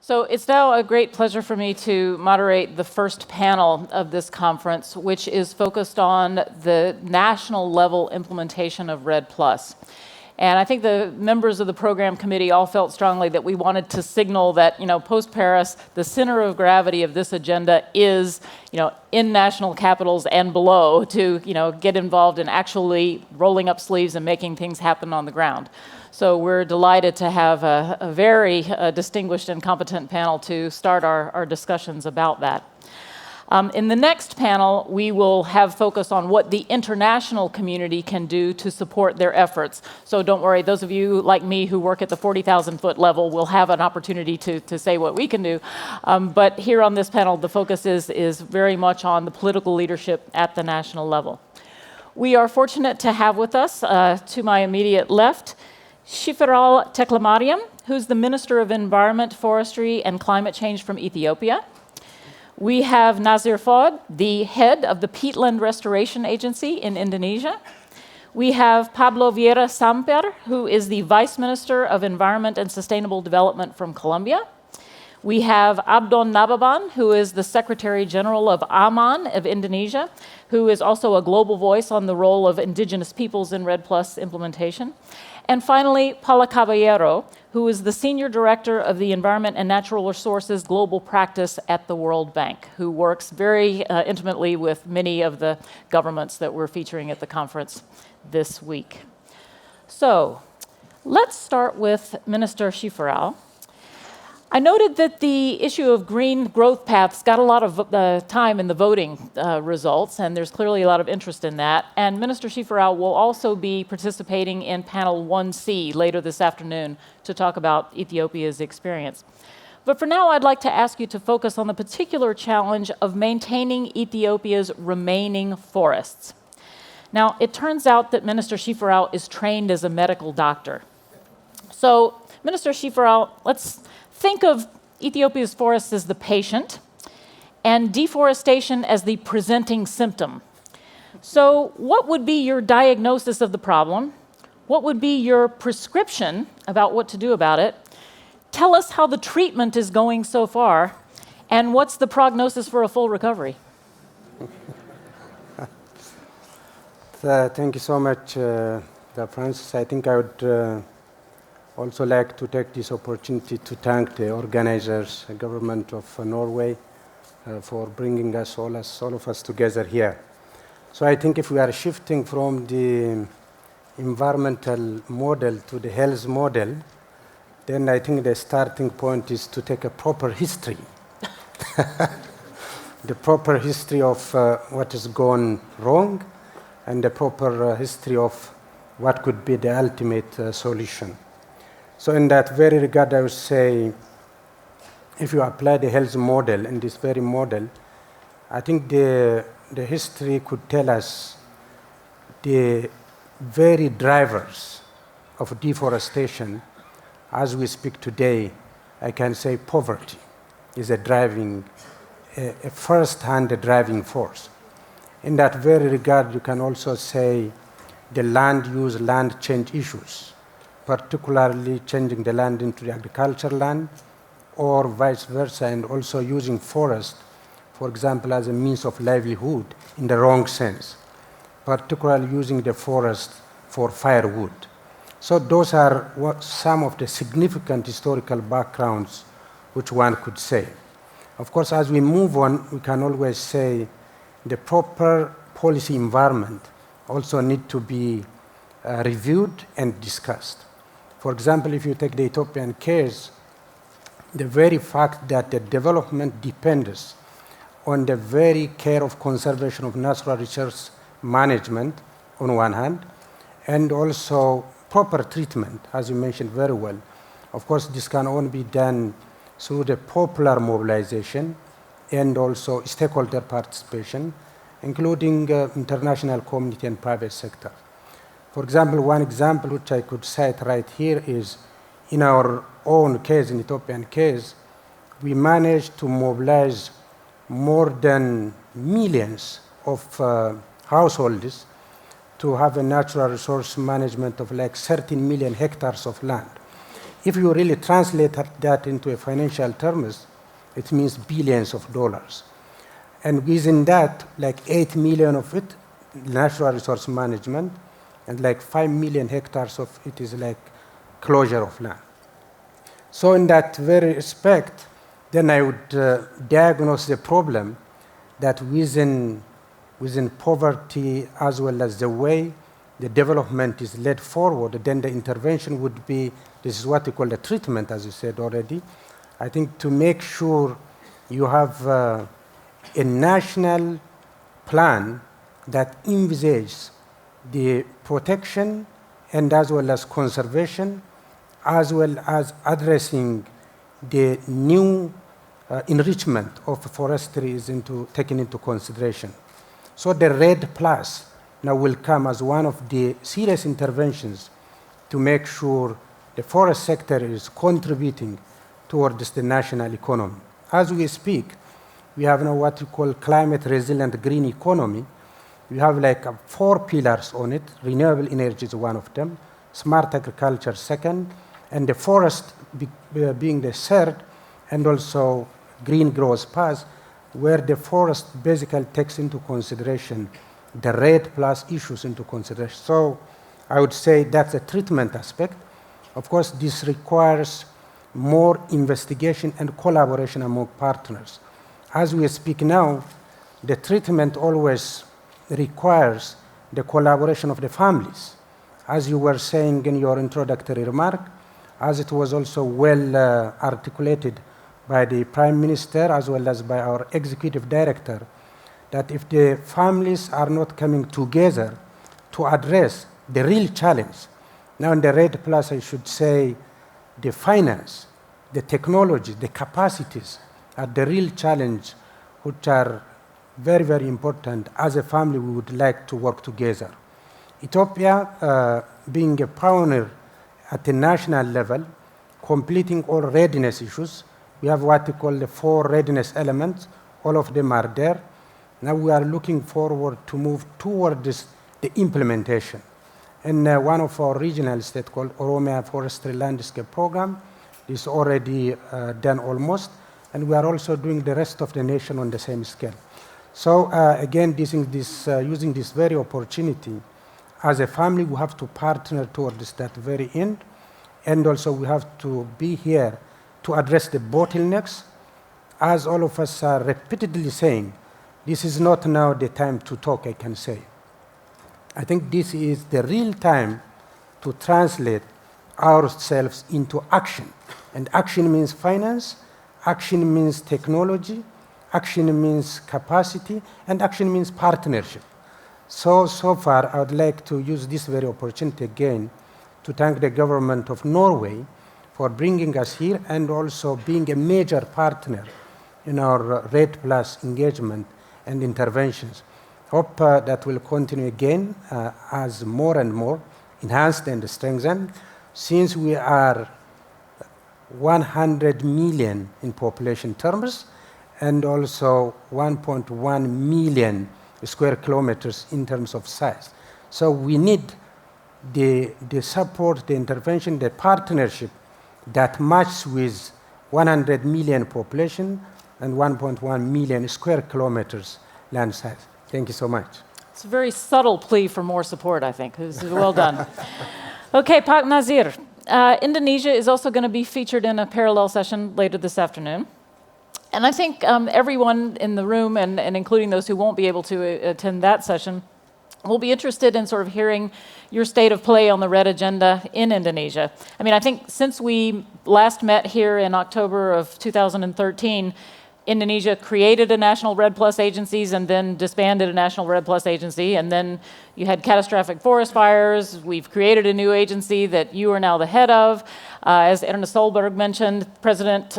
So it's now a great pleasure for me to moderate the first panel of this conference, which is focused on the national level implementation of REDD+. And I think the members of the program committee all felt strongly that we wanted to signal that, post-Paris, the center of gravity of this agenda is, in national capitals and below to, get involved in actually rolling up sleeves and making things happen on the ground. So we're delighted to have a very distinguished and competent panel to start our discussions about that. In the next panel, we will have focus on what the international community can do to support their efforts. So don't worry, those of you like me who work at the 40,000-foot level will have an opportunity to say what we can do. But here on this panel, the focus is very much on the political leadership at the national level. We are fortunate to have with us, to my immediate left, Shiferaw Teklemariam, who's the Minister of Environment, Forestry, and Climate Change from Ethiopia. We have Nazir Foead, the head of the Peatland Restoration Agency in Indonesia. We have Pablo Vieira Samper, who is the Vice Minister of Environment and Sustainable Development from Colombia. We have Abdon Nababan, who is the Secretary General of AMAN of Indonesia, who is also a global voice on the role of indigenous peoples in REDD+ implementation. And finally, Paula Caballero, who is the Senior Director of the Environment and Natural Resources Global Practice at the World Bank, who works very intimately with many of the governments that we're featuring at the conference this week. So let's start with Minister Shiferaw. I noted that the issue of green growth paths got a lot of time in the voting results, and there's clearly a lot of interest in that. And Minister Shiferaw will also be participating in panel 1C later this afternoon to talk about Ethiopia's experience. But for now, I'd like to ask you to focus on the particular challenge of maintaining Ethiopia's remaining forests. Now, it turns out that Minister Shiferaw is trained as a medical doctor. So, Minister Shiferaw, let's think of Ethiopia's forests as the patient and deforestation as the presenting symptom. So what would be your diagnosis of the problem? What would be your prescription about what to do about it? Tell us how the treatment is going so far, and what's the prognosis for a full recovery? Thank you so much, Francis. I think I would also like to take this opportunity to thank the organizers, the government of Norway, for bringing us all of us together here. So I think if we are shifting from the environmental model to the health model, then I think the starting point is to take a proper history. The proper history of what has gone wrong and the proper history of what could be the ultimate solution. So in that very regard, I would say, if you apply the health model in this very model, I think the history could tell us the very drivers of deforestation. As we speak today, I can say poverty is a first-hand driving force. In that very regard, you can also say the land use, land change issues, particularly changing the land into the agricultural land, or vice versa, and also using forest, for example, as a means of livelihood in the wrong sense, particularly using the forest for firewood. So those are some of the significant historical backgrounds which one could say. Of course, as we move on, we can always say the proper policy environment also need to be reviewed and discussed. For example, if you take the Ethiopian case, the very fact that the development depends on the very care of conservation of natural resource management on one hand, and also proper treatment, as you mentioned very well. Of course, this can only be done through the popular mobilization and also stakeholder participation, including international community and private sector. For example, one example which I could cite right here is in our own case, in Ethiopian case, we managed to mobilize more than millions of households to have a natural resource management of like 13 million hectares of land. If you really translate that into a financial terms, it means billions of dollars. And within that, like 8 million of it, natural resource management, and like 5 million hectares of it is like closure of land. So in that very respect, then I would diagnose the problem that within poverty, as well as the way the development is led forward, then the intervention would be, this is what we call the treatment, as you said already. I think to make sure you have a national plan that envisages the protection and as well as conservation, as well as addressing the new enrichment of forestry is taken into consideration. So the REDD Plus now will come as one of the serious interventions to make sure the forest sector is contributing towards the national economy. As we speak, we have now what we call climate resilient green economy. We have like 4 pillars on it. Renewable energy is one of them, smart agriculture second, and the forest being the third, and also green growth path, where the forest basically takes into consideration the REDD Plus issues into consideration. So I would say that's a treatment aspect. Of course, this requires more investigation and collaboration among partners. As we speak now, the treatment always requires the collaboration of the families. As you were saying in your introductory remark, as it was also well articulated by the Prime Minister as well as by our Executive Director, that if the families are not coming together to address the real challenge, now in the REDD Plus I should say the finance, the technology, the capacities are the real challenge which are very, very important. As a family, we would like to work together. Ethiopia, being a pioneer at the national level, completing all readiness issues, we have what we call the 4 readiness elements. All of them are there. Now we are looking forward to move toward the implementation. And one of our regional states called Oromia Forestry Landscape Program is already done almost, and we are also doing the rest of the nation on the same scale. So again, using this very opportunity, as a family, we have to partner towards that very end, and also we have to be here to address the bottlenecks. As all of us are repeatedly saying, this is not now the time to talk, I can say. I think this is the real time to translate ourselves into action. And action means finance, action means technology, action means capacity, and action means partnership. So far, I would like to use this very opportunity again to thank the government of Norway for bringing us here and also being a major partner in our REDD Plus engagement and interventions. Hope that will continue again as more and more enhanced and strengthened. Since we are 100 million in population terms and also 1.1 million square kilometers in terms of size. So we need the support, the intervention, the partnership that matches with 100 million population and 1.1 million square kilometers land size. Thank you so much. It's a very subtle plea for more support, I think. This is well done. Okay, Pak Nazir. Indonesia is also going to be featured in a parallel session later this afternoon. And I think everyone in the room, and including those who won't be able to attend that session, will be interested in sort of hearing your state of play on the REDD agenda in Indonesia. I mean, I think since we last met here in October of 2013, Indonesia created a national REDD Plus agencies and then disbanded a national REDD Plus agency, and then you had catastrophic forest fires. We've created a new agency that you are now the head of. As Ernest Solberg mentioned, President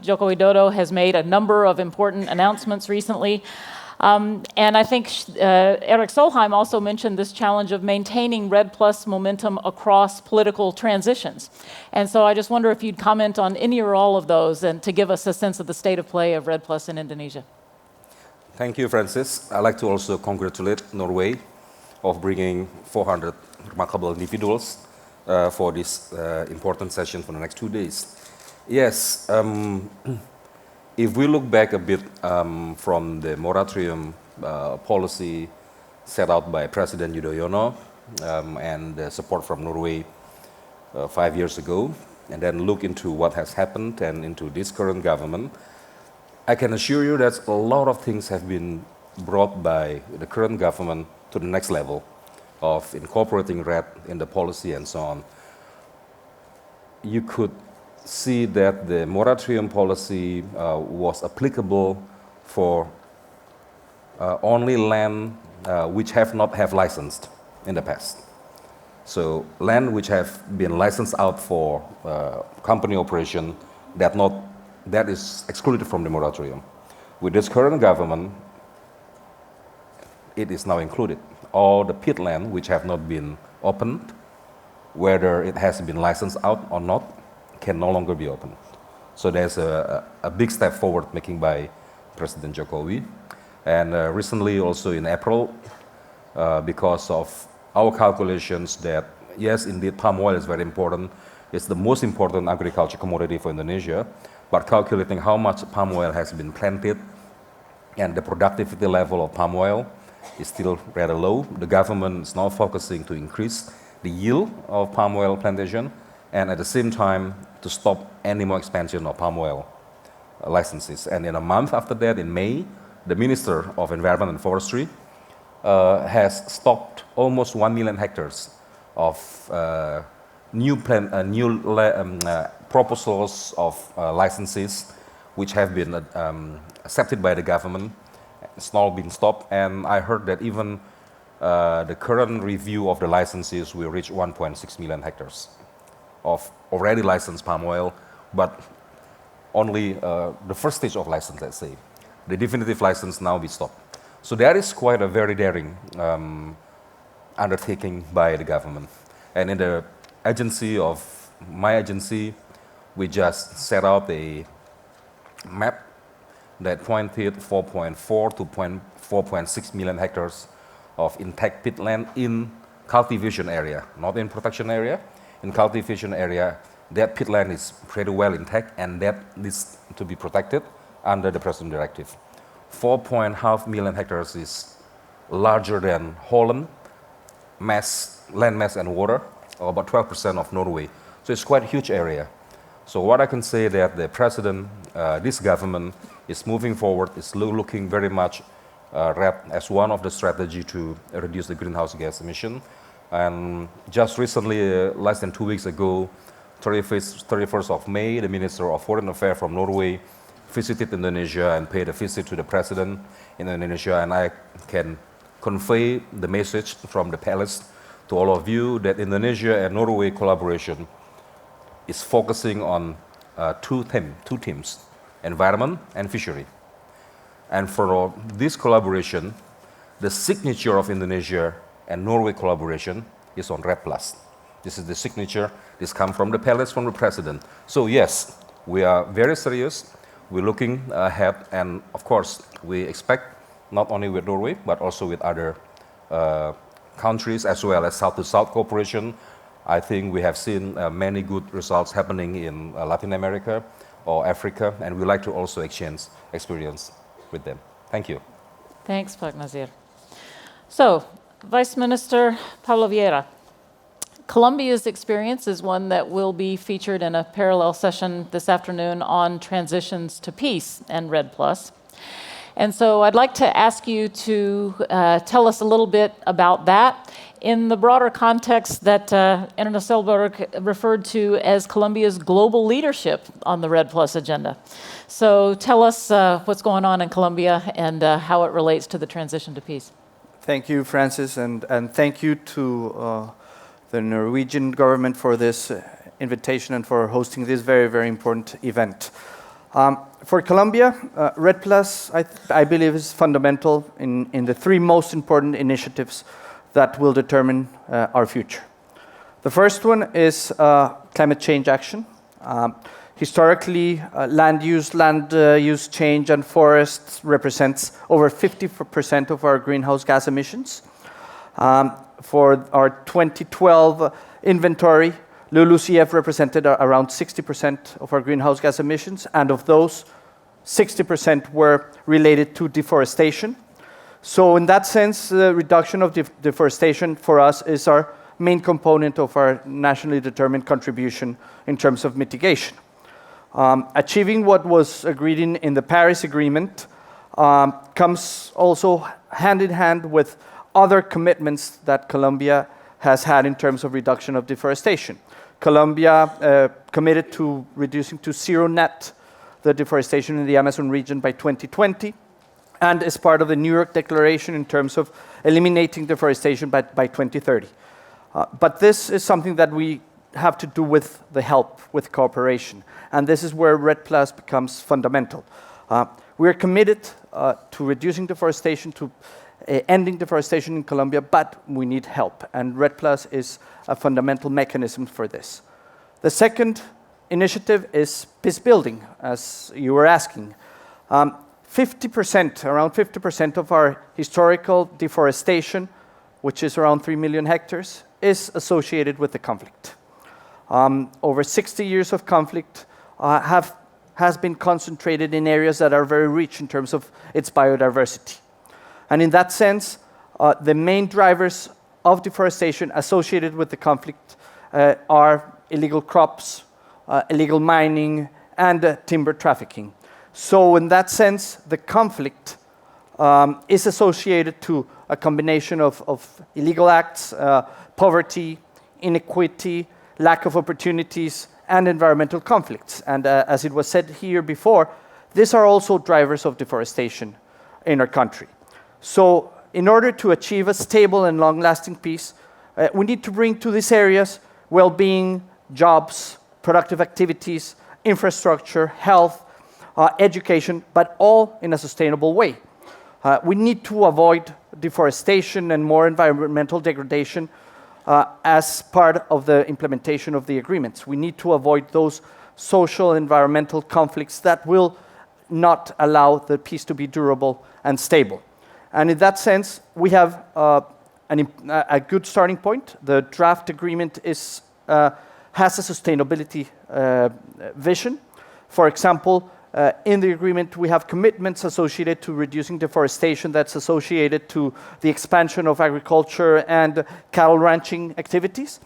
Joko Widodo has made a number of important announcements recently. And I think Erik Solheim also mentioned this challenge of maintaining REDD Plus momentum across political transitions. And so I just wonder if you'd comment on any or all of those and to give us a sense of the state of play of REDD Plus in Indonesia. Thank you, Francis. I'd like to also congratulate Norway of bringing 400 remarkable individuals for this important session for the next 2 days. Yes, if we look back a bit from the moratorium policy set out by President Yudhoyono and the support from Norway 5 years ago, and then look into what has happened and into this current government, I can assure you that a lot of things have been brought by the current government to the next level of incorporating REDD in the policy and so on. You could see that the moratorium policy was applicable for only land which have not have licensed in the past. So land which have been licensed out for company operation, that is excluded from the moratorium. With this current government, it is now included. All the peat land which have not been opened, whether it has been licensed out or not, can no longer be opened. So there's a big step forward making by President Jokowi. And recently also in April, because of our calculations that, yes, indeed, palm oil is very important. It's the most important agriculture commodity for Indonesia. But calculating how much palm oil has been planted and the productivity level of palm oil is still rather low. The government is now focusing to increase the yield of palm oil plantation and at the same time to stop any more expansion of palm oil licenses. And in a month after that, in May, the Minister of Environment and Forestry has stopped almost 1 million hectares of new proposals of licenses which have been accepted by the government. It's now been stopped, and I heard that even the current review of the licenses will reach 1.6 million hectares of already licensed palm oil, but only the first stage of license, let's say. The definitive license now be stopped. So that is quite a very daring undertaking by the government. And in the agency of my agency, we just set out a map that pointed 4.4 to 4.6 million hectares of intact peatland in cultivation area, not in protection area. In cultivation area, that peatland is pretty well intact, and that needs to be protected under the President Directive. 4.5 million hectares is larger than Holland land mass and water, or about 12% of Norway. So it's quite a huge area. So what I can say that the president, this government is moving forward, is looking very much REDD as one of the strategy to reduce the greenhouse gas emission. And just recently, less than 2 weeks ago, 31st of May, the Minister of Foreign Affairs from Norway visited Indonesia and paid a visit to the president in Indonesia. And I can convey the message from the palace to all of you that Indonesia and Norway collaboration is focusing on two themes, environment and fishery. And for this collaboration, the signature of Indonesia and Norway collaboration is on REDD+. This is the signature. This comes from the palace, from the president. So yes, we are very serious. We're looking ahead, and of course, we expect not only with Norway, but also with other countries, as well as South-to-South cooperation. I think we have seen many good results happening in Latin America or Africa, and we like to also exchange experience with them. Thank you. Thanks, Pak Nazir. So, Vice Minister Pablo Vieira, Colombia's experience is one that will be featured in a parallel session this afternoon on transitions to peace and REDD+. And so I'd like to ask you to tell us a little bit about that in the broader context that Erna Selberg referred to as Colombia's global leadership on the REDD+ agenda. So tell us what's going on in Colombia and how it relates to the transition to peace. Thank you, Francis, and thank you to the Norwegian government for this invitation and for hosting this very, very important event. For Colombia, REDD+, I believe, is fundamental in the three most important initiatives that will determine our future. The first one is climate change action. Historically, land use change and forests represents over 50% of our greenhouse gas emissions. For our 2012 inventory, LULUCF represented around 60% of our greenhouse gas emissions, and of those, 60% were related to deforestation. So in that sense, the reduction of deforestation for us is our main component of our nationally determined contribution in terms of mitigation. Achieving what was agreed in the Paris Agreement comes also hand in hand with other commitments that Colombia has had in terms of reduction of deforestation. Colombia committed to reducing to zero net the deforestation in the Amazon region by 2020, and is part of the New York Declaration in terms of eliminating deforestation by 2030. But this is something that we have to do with the help, with cooperation. And this is where REDD+ becomes fundamental. We are committed to reducing deforestation, to ending deforestation in Colombia, but we need help. And REDD+ is a fundamental mechanism for this. The second initiative is peace building, as you were asking. 50%, around 50% of our historical deforestation, which is around 3 million hectares, is associated with the conflict. Over 60 years of conflict has been concentrated in areas that are very rich in terms of its biodiversity. And in that sense, the main drivers of deforestation associated with the conflict are illegal crops, illegal mining, and timber trafficking. So in that sense, the conflict is associated to a combination of illegal acts, poverty, inequity, lack of opportunities, and environmental conflicts. And as it was said here before, these are also drivers of deforestation in our country. So in order to achieve a stable and long-lasting peace, we need to bring to these areas well-being, jobs, productive activities, infrastructure, health, education, but all in a sustainable way. We need to avoid deforestation and more environmental degradation as part of the implementation of the agreements. We need to avoid those social and environmental conflicts that will not allow the peace to be durable and stable. And in that sense, we have a good starting point. The draft agreement has a sustainability vision. For example, in the agreement, we have commitments associated to reducing deforestation that's associated to the expansion of agriculture and cattle ranching activities.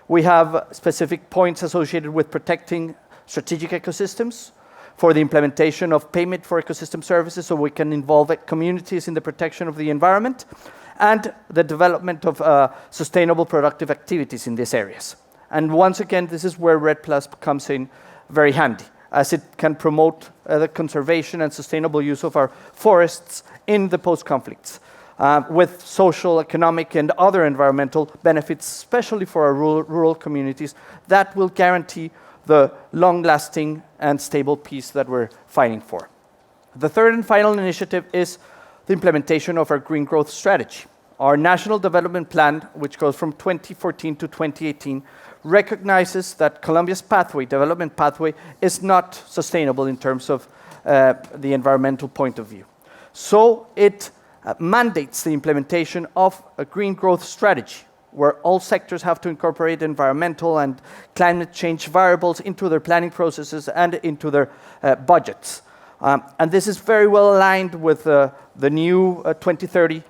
We have specific points associated with protecting strategic ecosystems, for the implementation of payment for ecosystem services so we can involve communities in the protection of the environment, and the development of sustainable productive activities in these areas. And once again, this is where REDD+ comes in very handy, as it can promote the conservation and sustainable use of our forests in the post-conflicts, with social, economic, and other environmental benefits, especially for our rural communities, that will guarantee the long-lasting and stable peace that we're fighting for. The third and final initiative is the implementation of our green growth strategy. Our National Development Plan, which goes from 2014 to 2018, recognizes that Colombia's development pathway, is not sustainable in terms of the environmental point of view. So it mandates the implementation of a green growth strategy, where all sectors have to incorporate environmental and climate change variables into their planning processes and into their budgets. And this is very well aligned with the new 2030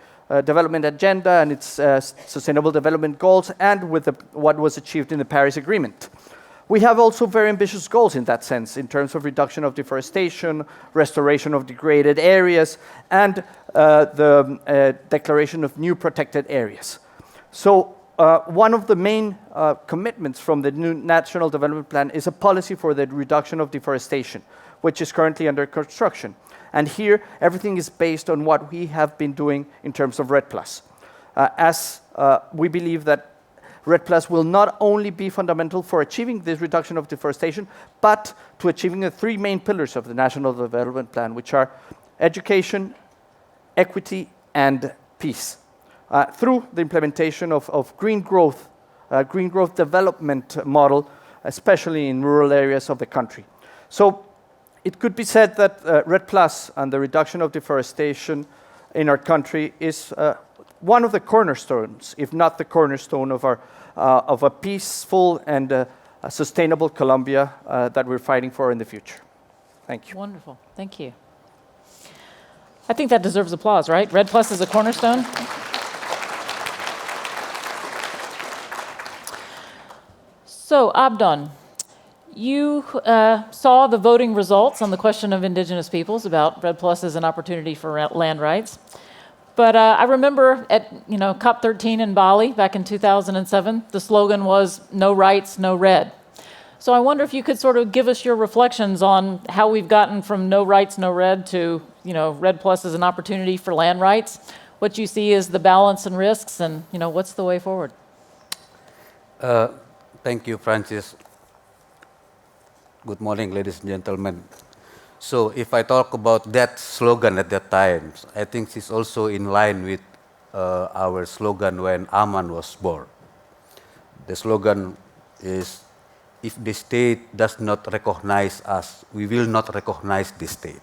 development agenda and its sustainable development goals, and with what was achieved in the Paris Agreement. We have also very ambitious goals in that sense, in terms of reduction of deforestation, restoration of degraded areas, and the declaration of new protected areas. So one of the main commitments from the new National Development Plan is a policy for the reduction of deforestation, which is currently under construction. And here, everything is based on what we have been doing in terms of REDD+. As we believe that REDD+ will not only be fundamental for achieving this reduction of deforestation, but to achieving the three main pillars of the National Development Plan, which are education, equity, and peace. Through the implementation of green growth development model, especially in rural areas of the country. So it could be said that REDD+ and the reduction of deforestation in our country is one of the cornerstones, if not the cornerstone of a peaceful and a sustainable Colombia that we're fighting for in the future. Thank you. Wonderful. Thank you. I think that deserves applause, right? REDD Plus is a cornerstone. So, Abdon, you saw the voting results on the question of Indigenous peoples about REDD Plus as an opportunity for land rights. But I remember at COP13 in Bali back in 2007, the slogan was "No rights, no REDD." So I wonder if you could sort of give us your reflections on how we've gotten from no rights, no REDD to REDD Plus as an opportunity for land rights. What you see is the balance and risks, and what's the way forward? Thank you, Francis. Good morning, ladies and gentlemen. So if I talk about that slogan at that time, I think it's also in line with our slogan when AMAN was born. The slogan is, if the state does not recognize us, we will not recognize the state.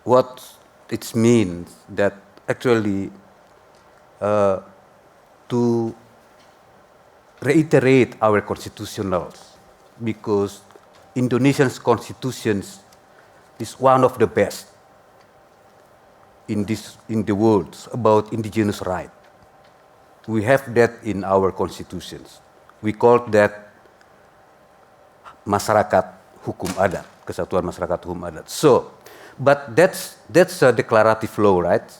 What it means that actually to reiterate our constitutionals, because Indonesia's constitution is one of the best in the world about indigenous rights. We have that in our constitutions. We call that Masyarakat Hukum Adat, Kesatuan Masyarakat Hukum Adat. So, but that's a declarative law, right?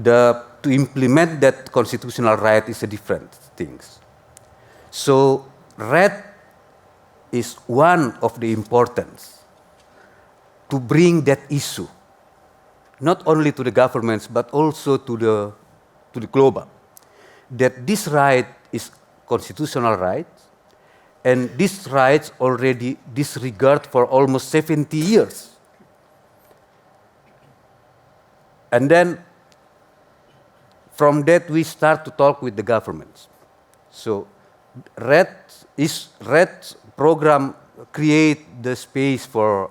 To implement that constitutional right is a different thing. So, REDD is one of the importance to bring that issue, not only to the governments, but also to the global, that this right is constitutional right, and these rights already disregarded for almost 70 years. And then from that we start to talk with the governments. So REDD program create the space for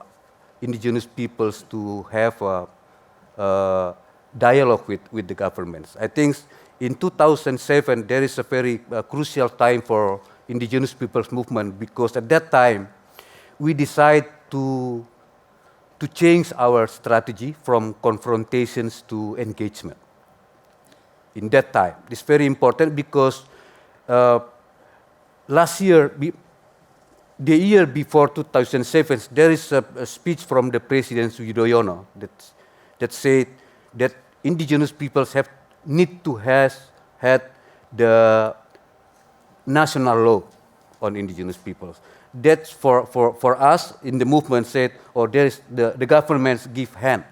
indigenous peoples to have a dialogue with the governments. I think in 2007 there is a very crucial time for indigenous peoples movement, because at that time we decide to change our strategy from confrontations to engagement. In that time, it's very important because last year, the year before 2007, there is a speech from the President Yudhoyono that said that indigenous peoples need to have had the national law on indigenous peoples. That's for us in the movement said, or there is the governments give hand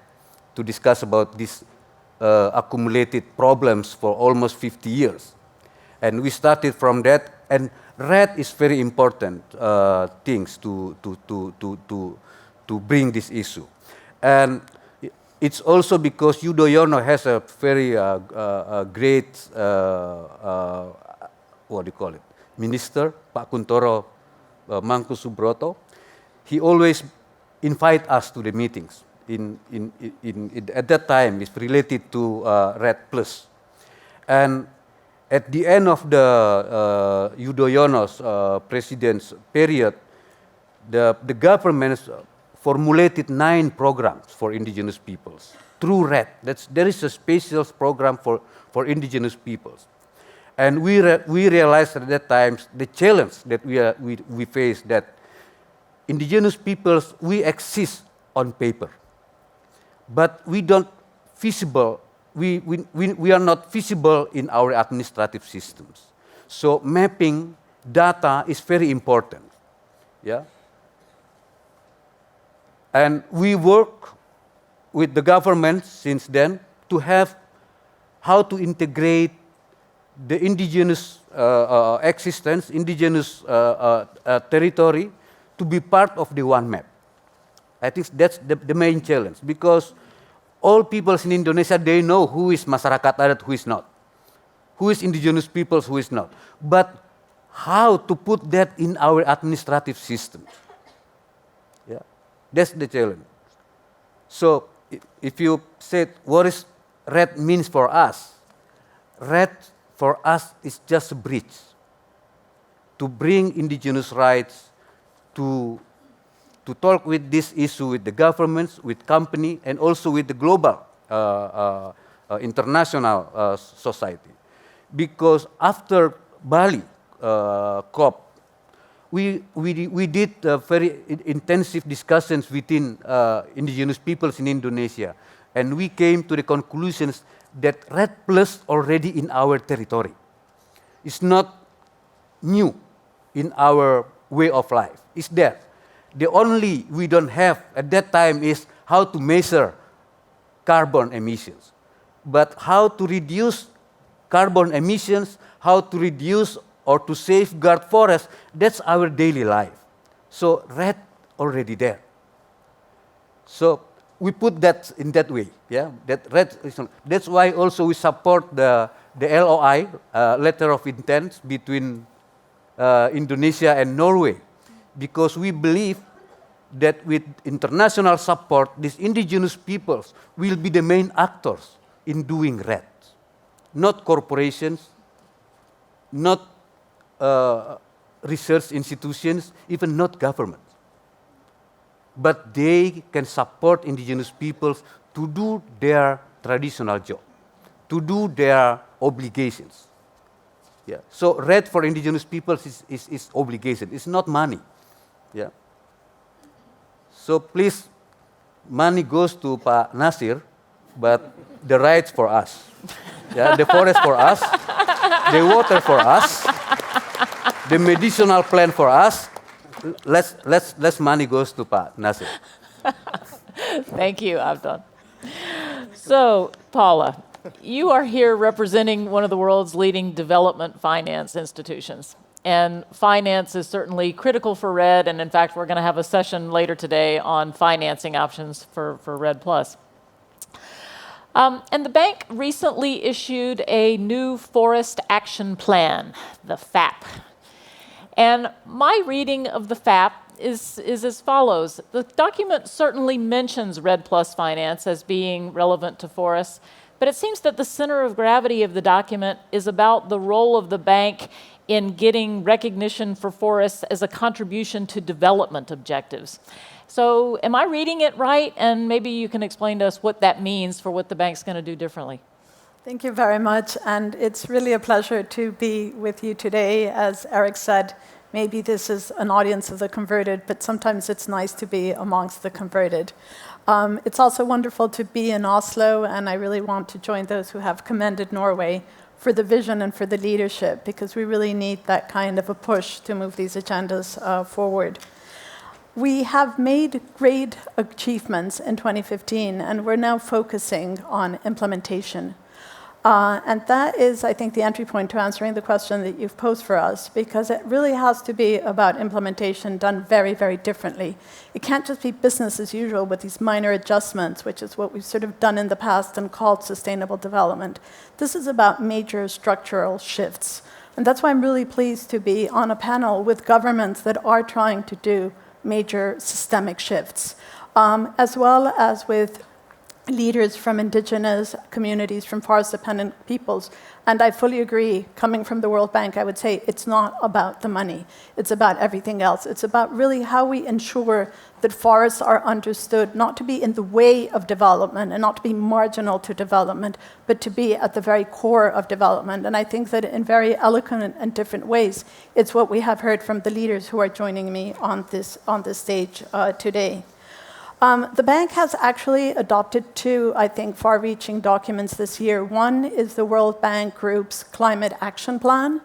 to discuss about these accumulated problems for almost 50 years. And we started from that, and REDD is very important things to bring this issue. And it's also because Yudhoyono has a very great, what do you call it, minister, Pak Kuntoro Mangku Subroto. He always invite us to the meetings. At that time, it's related to REDD Plus. And at the end of the Yudhoyono's president's period, the government formulated 9 programs for indigenous peoples through REDD. There is a special program for indigenous peoples. And we realized at that time the challenge that we face, that indigenous peoples, we exist on paper, but we don't feasible. We are not feasible in our administrative systems. So mapping data is very important. Yeah. And we work with the government since then to have how to integrate the indigenous existence, indigenous territory to be part of the one map. I think that's the main challenge, because all peoples in Indonesia, they know who is Masyarakat Adat, who is not. Who is indigenous peoples, who is not. But how to put that in our administrative system? Yeah, that's the challenge. So if you said, what is REDD means for us. REDD for us is just a bridge to bring indigenous rights to talk with this issue with the governments, with company, and also with the global international society. Because after Bali COP, we did very intensive discussions within indigenous peoples in Indonesia, and we came to the conclusions that REDD Plus already in our territory. It's not new in our way of life. It's there. The only we don't have at that time is how to measure carbon emissions. But how to reduce carbon emissions, how to reduce or to safeguard forests, that's our daily life. So REDD already there. So we put that in that way, yeah. That's why also we support the LOI, letter of intent between Indonesia and Norway, because we believe that with international support, these indigenous peoples will be the main actors in doing REDD, not corporations, not research institutions, even not governments. But they can support indigenous peoples to do their traditional job, to do their obligations. Yeah. So REDD for indigenous peoples is obligation, it's not money. Yeah. So please, money goes to Pa Nazir, but the rights for us. Yeah, the forest for us, the water for us, the medicinal plant for us. Less money goes to Pa Nazir. Thank you, Abdon. So, Paula, you are here representing one of the world's leading development finance institutions. And finance is certainly critical for REDD, and in fact, we're going to have a session later today on financing options for REDD+. And the bank recently issued a new Forest Action Plan, the FAP. And my reading of the FAP is as follows. The document certainly mentions REDD+ finance as being relevant to forests, but it seems that the center of gravity of the document is about the role of the bank in getting recognition for forests as a contribution to development objectives. So am I reading it right? And maybe you can explain to us what that means for what the bank's going to do differently. Thank you very much, and it's really a pleasure to be with you today. As Eric said, maybe this is an audience of the converted, but sometimes it's nice to be amongst the converted. It's also wonderful to be in Oslo, and I really want to join those who have commended Norway for the vision and for the leadership, because we really need that kind of a push to move these agendas forward. We have made great achievements in 2015, and we're now focusing on implementation. And that is, I think, the entry point to answering the question that you've posed for us, because it really has to be about implementation done very, very differently. It can't just be business as usual with these minor adjustments, which is what we've sort of done in the past and called sustainable development. This is about major structural shifts. And that's why I'm really pleased to be on a panel with governments that are trying to do major systemic shifts, as well as with leaders from indigenous communities, from forest-dependent peoples. And I fully agree, coming from the World Bank, I would say it's not about the money. It's about everything else. It's about really how we ensure that forests are understood not to be in the way of development and not to be marginal to development, but to be at the very core of development. And I think that in very eloquent and different ways, it's what we have heard from the leaders who are joining me on this stage today. The bank has actually adopted two, I think, far-reaching documents this year. One is the World Bank Group's Climate Action Plan,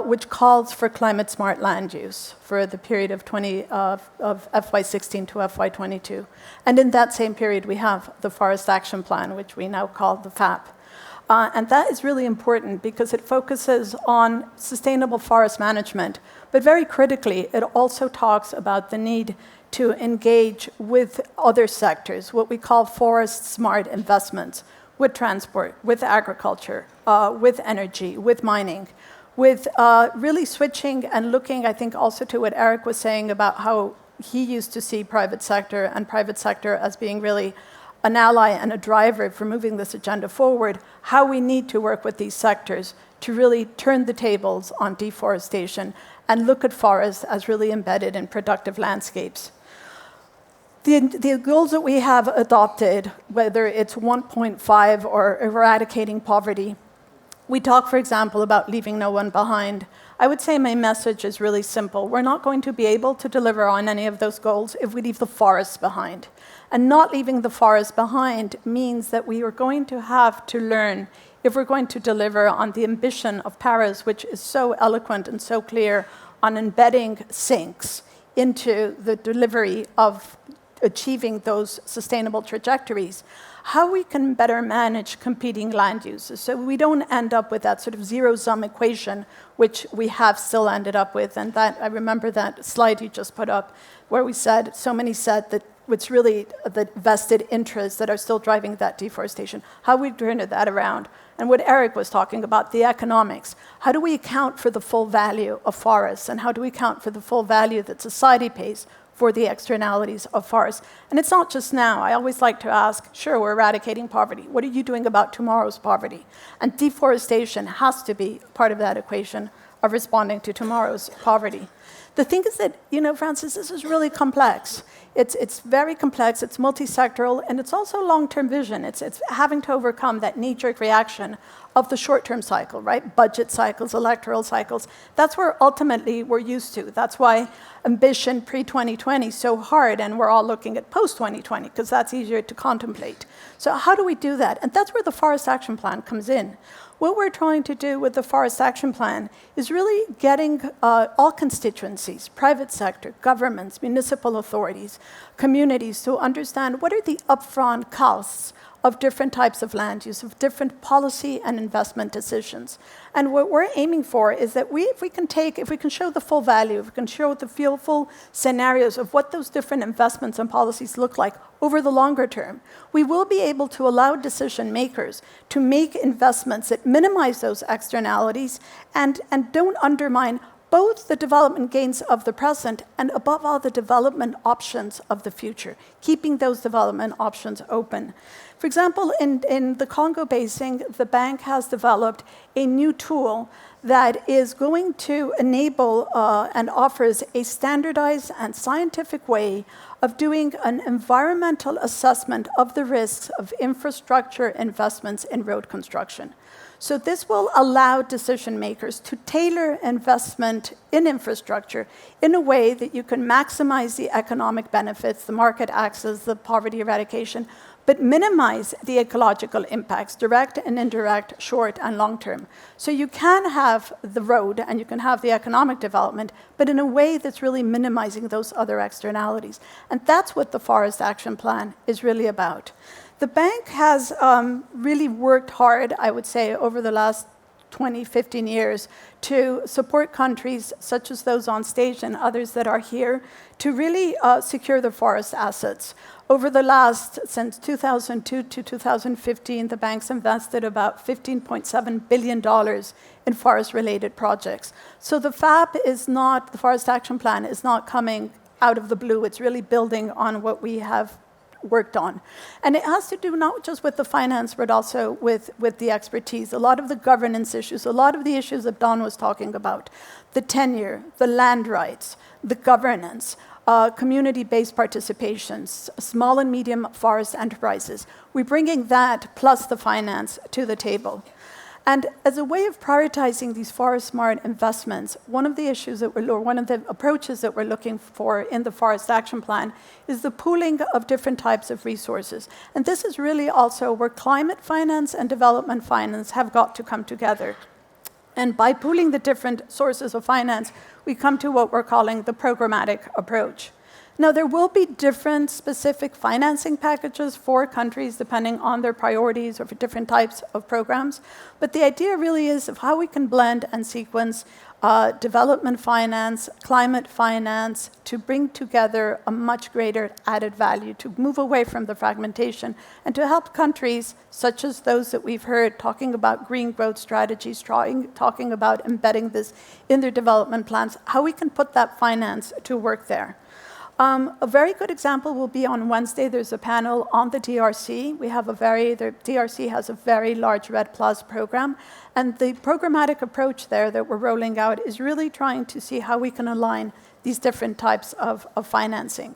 which calls for climate-smart land use for the period of FY16 to FY22. And in that same period, we have the Forest Action Plan, which we now call the FAP. And that is really important because it focuses on sustainable forest management. But very critically, it also talks about the need to engage with other sectors, what we call forest-smart investments, with transport, with agriculture, with energy, with mining, with really switching and looking, I think, also to what Eric was saying about how he used to see private sector as being really an ally and a driver for moving this agenda forward, how we need to work with these sectors to really turn the tables on deforestation and look at forests as really embedded in productive landscapes. The goals that we have adopted, whether it's 1.5 or eradicating poverty, we talk, for example, about leaving no one behind. I would say my message is really simple. We're not going to be able to deliver on any of those goals if we leave the forests behind. And not leaving the forest behind means that we are going to have to learn if we're going to deliver on the ambition of Paris, which is so eloquent and so clear on embedding sinks into the delivery of achieving those sustainable trajectories, how we can better manage competing land uses so we don't end up with that sort of zero-sum equation, which we have still ended up with. And that, I remember that slide you just put up, where we said, so many said that it's really the vested interests that are still driving that deforestation. How we turn that around. And what Eric was talking about, the economics. How do we account for the full value of forests? And how do we account for the full value that society pays for the externalities of forests? And it's not just now. I always like to ask, sure, we're eradicating poverty. What are you doing about tomorrow's poverty? And deforestation has to be part of that equation of responding to tomorrow's poverty. The thing is that, Francis, this is really complex. It's very complex, it's multi-sectoral, and it's also long-term vision. It's having to overcome that knee-jerk reaction of the short-term cycle, right? Budget cycles, electoral cycles. That's where ultimately we're used to. That's why ambition pre-2020 is so hard, and we're all looking at post-2020, because that's easier to contemplate. So how do we do that? And that's where the Forest Action Plan comes in. What we're trying to do with the Forest Action Plan is really getting all constituencies, private sector, governments, municipal authorities, communities to understand what are the upfront costs of different types of land use, of different policy and investment decisions. And what we're aiming for is that if we can show the full value, if we can show the full scenarios of what those different investments and policies look like over the longer term, we will be able to allow decision makers to make investments that minimize those externalities and don't undermine both the development gains of the present and, above all, the development options of the future, keeping those development options open. For example, in the Congo Basin, the bank has developed a new tool that is going to enable and offers a standardized and scientific way of doing an environmental assessment of the risks of infrastructure investments in road construction. So this will allow decision makers to tailor investment in infrastructure in a way that you can maximize the economic benefits, the market access, the poverty eradication, but minimize the ecological impacts, direct and indirect, short and long term. So you can have the road and you can have the economic development, but in a way that's really minimizing those other externalities. And that's what the Forest Action Plan is really about. The bank has really worked hard, I would say, over the last 20, 15 years to support countries such as those on stage and others that are here to really secure their forest assets. Over the last, since 2002 to 2015, the bank's invested about $15.7 billion in forest-related projects. So the FAP is not, the Forest Action Plan is not coming out of the blue. It's really building on what we have worked on. And it has to do not just with the finance, but also with the expertise. A lot of the governance issues, a lot of the issues that Abdon was talking about, the tenure, the land rights, the governance, community-based participations, small and medium forest enterprises. We're bringing that plus the finance to the table. And as a way of prioritizing these forest-smart investments, one of the approaches that we're looking for in the Forest Action Plan is the pooling of different types of resources. And this is really also where climate finance and development finance have got to come together. And by pooling the different sources of finance, we come to what we're calling the programmatic approach. Now, there will be different specific financing packages for countries depending on their priorities or for different types of programs. But the idea really is of how we can blend and sequence development finance, climate finance, to bring together a much greater added value, to move away from the fragmentation, and to help countries such as those that we've heard talking about green growth strategies, talking about embedding this in their development plans, how we can put that finance to work there. A very good example will be on Wednesday. There's a panel on the DRC. The DRC has a very large REDD Plus program, and the programmatic approach there that we're rolling out is really trying to see how we can align these different types of financing.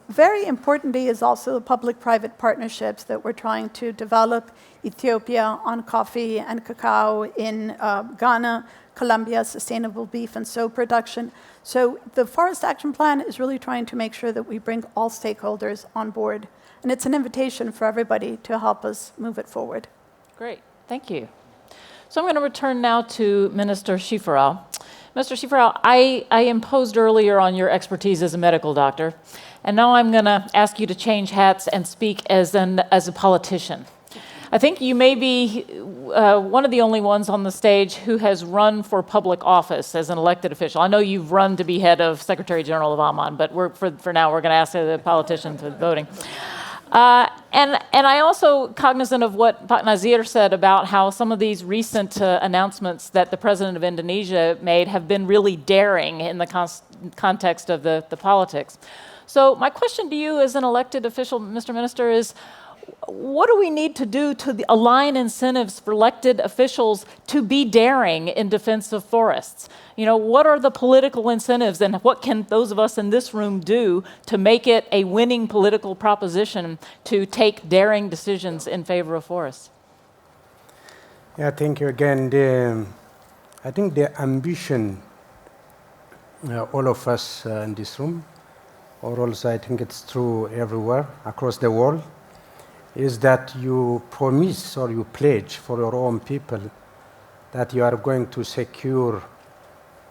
Very importantly is also the public-private partnerships that we're trying to develop. Ethiopia on coffee and cacao, in Ghana, Colombia, sustainable beef and soap production. So the Forest Action Plan is really trying to make sure that we bring all stakeholders on board. And it's an invitation for everybody to help us move it forward. Great, thank you. So I'm going to return now to Minister Shiferaw. Mr. Shiferaw, I imposed earlier on your expertise as a medical doctor, and now I'm going to ask you to change hats and speak as a politician. I think you may be one of the only ones on the stage who has run for public office as an elected official. I know you've run to be head of Secretary General of AMAN, but for now we're going to ask the politician to voting. And I also cognizant of what Nazir said about how some of these recent announcements that the president of Indonesia made have been really daring in the context of the politics. So my question to you as an elected official, Mr. Minister, is what do we need to do to align incentives for elected officials to be daring in defense of forests? You know, what are the political incentives, and what can those of us in this room do to make it a winning political proposition to take daring decisions in favor of forests? Yeah, thank you again. I think the ambition, all of us in this room, or also I think it's true everywhere across the world, is that you promise or you pledge for your own people that you are going to secure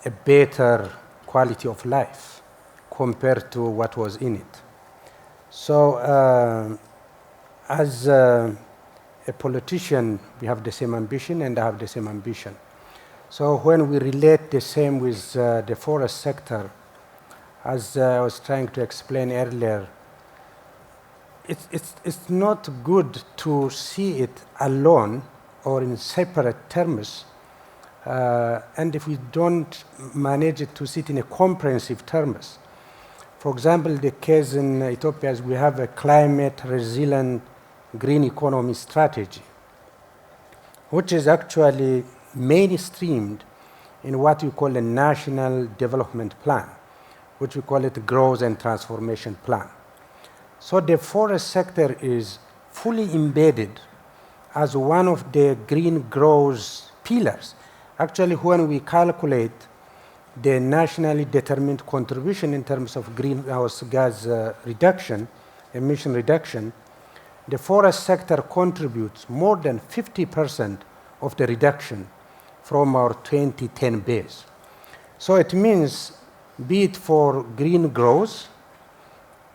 a better quality of life compared to what was in it. So as a politician, we have the same ambition, and I have the same ambition. So when we relate the same with the forest sector, as I was trying to explain earlier, it's not good to see it alone or in separate terms, and if we don't manage it to see it in a comprehensive terms. For example, the case in Ethiopia is we have a climate resilient green economy strategy, which is actually mainstreamed in what we call a national development plan, which we call it growth and transformation plan. So the forest sector is fully embedded as one of the green growth pillars. Actually, when we calculate the nationally determined contribution in terms of greenhouse gas reduction, emission reduction, the forest sector contributes more than 50% of the reduction from our 2010 base. So it means, be it for green growth,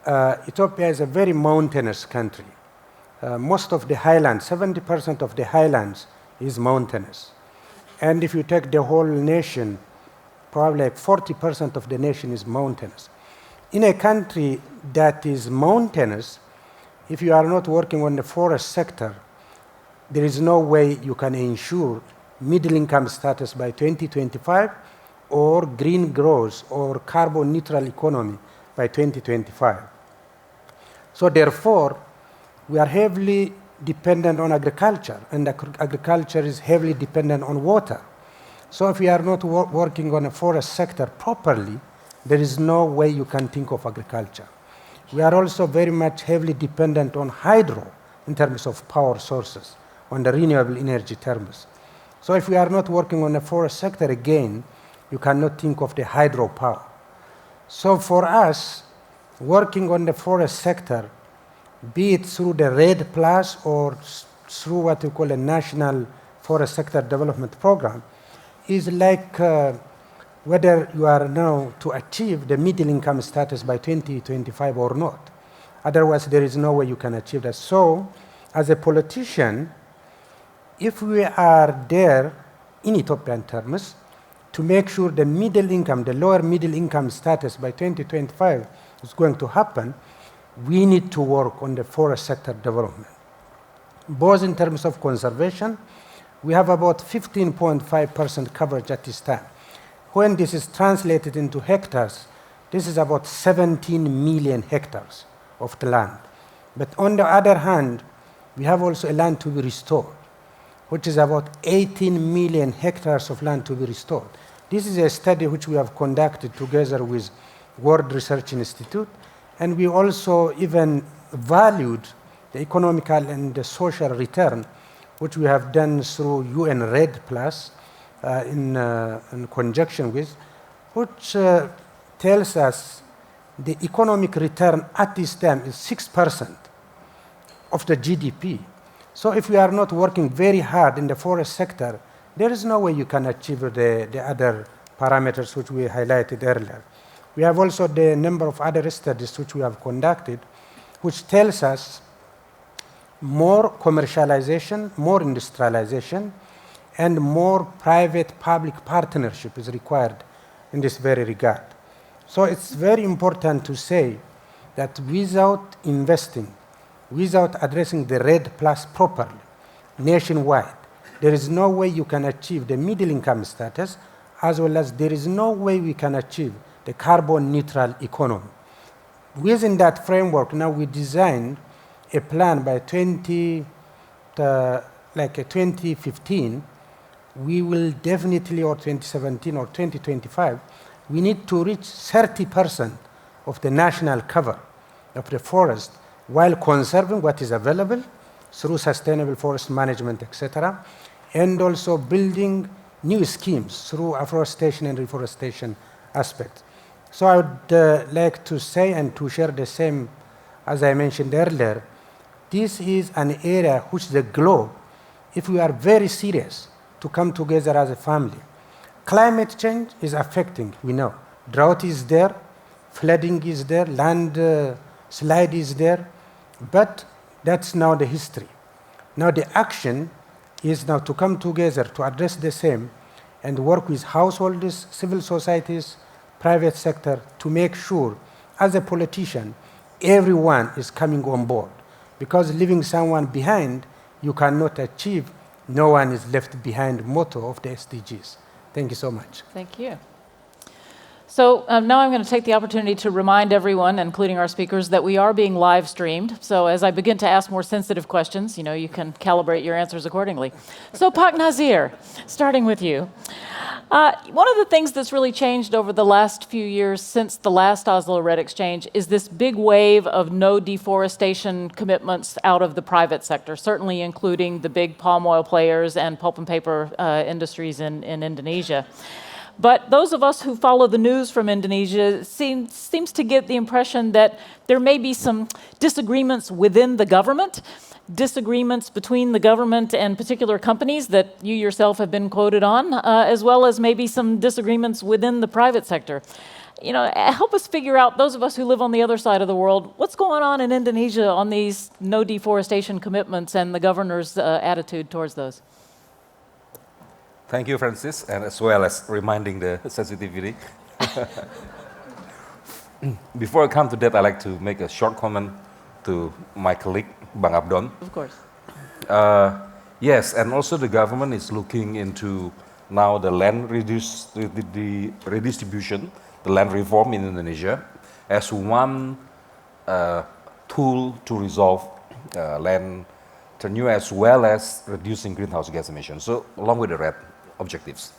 Ethiopia is a very mountainous country. Most of the highlands, 70% of the highlands is mountainous. And if you take the whole nation, probably like 40% of the nation is mountainous. In a country that is mountainous, if you are not working on the forest sector, there is no way you can ensure middle income status by 2025 or green growth or carbon neutral economy by 2025. So therefore, we are heavily dependent on agriculture, and agriculture is heavily dependent on water. So if we are not working on a forest sector properly, there is no way you can think of agriculture. We are also very much heavily dependent on hydro in terms of power sources, on the renewable energy terms. So if we are not working on the forest sector again, you cannot think of the hydropower. So for us, working on the forest sector, be it through the REDD Plus or through what we call a National Forest Sector Development Program, is like whether you are now to achieve the middle income status by 2025 or not. Otherwise, there is no way you can achieve that. So, as a politician, if we are there in Ethiopian terms to make sure the middle income, the lower middle income status by 2025 is going to happen, we need to work on the forest sector development. Both in terms of conservation, we have about 15.5% coverage at this time. When this is translated into hectares, This is about 17 million hectares of the land. But on the other hand, we have also a land to be restored, which is about 18 million hectares of land to be restored. This is a study which we have conducted together with World Research Institute, and we also even valued the economical and the social return, which we have done through UN REDD Plus in conjunction with, which tells us the economic return at this time is 6% of the GDP. So if we are not working very hard in the forest sector, there is no way you can achieve the other parameters which we highlighted earlier. We have also the number of other studies which we have conducted, which tells us more commercialization, more industrialization, and more private-public partnership is required in this very regard. So it's very important to say that without investing, without addressing the REDD Plus properly, nationwide, there is no way you can achieve the middle income status, as well as there is no way we can achieve the carbon neutral economy. Within that framework, now we designed a plan by 2015. We will definitely, or 2017 or 2025, we need to reach 30% of the national cover of the forest while conserving what is available through sustainable forest management, etc., and also building new schemes through afforestation and reforestation aspects. So I would like to say and to share the same as I mentioned earlier. This is an area which the globe, if we are very serious to come together as a family, climate change is affecting, we know. Drought is there, flooding is there, land slide is there, but that's now the history. Now the action is now to come together to address the same and work with householders, civil societies, private sector to make sure, as a politician, everyone is coming on board. Because leaving someone behind, you cannot achieve no one is left behind motto of the SDGs. Thank you so much. Thank you. So now I'm going to take the opportunity to remind everyone, including our speakers, that we are being live streamed. So as I begin to ask more sensitive questions, you can calibrate your answers accordingly. So Pak Nazir, starting with you. One of the things that's really changed over the last few years since the last Oslo REDD exchange is this big wave of no deforestation commitments out of the private sector, certainly including the big palm oil players and pulp and paper industries in Indonesia. But those of us who follow the news from Indonesia seems to get the impression that there may be some disagreements within the government, disagreements between the government and particular companies that you yourself have been quoted on, as well as maybe some disagreements within the private sector. Help us figure out, those of us who live on the other side of the world, what's going on in Indonesia on these no deforestation commitments and the governor's attitude towards those. Thank you, Francis, and as well as reminding the sensitivity. Before I come to that, I'd like to make a short comment to my colleague, Bang Abdon. Of course. Yes, and also the government is looking into now the land redistribution, the land reform in Indonesia, as one tool to resolve land tenure as well as reducing greenhouse gas emissions. So along with the REDD objectives.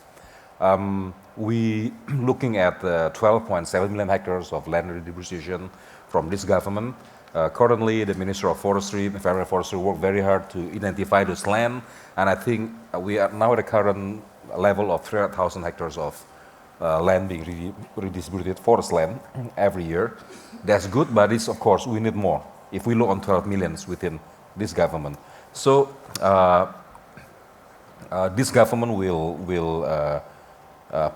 We looking at 12.7 million hectares of land redistribution from this government. Currently, the Minister of Forestry, Federal Forestry, work very hard to identify this land, and I think we are now at a current level of 300,000 hectares of land being redistributed, forest land, every year. That's good, but it's, of course, we need more if we look on 12 millions within this government. So this government will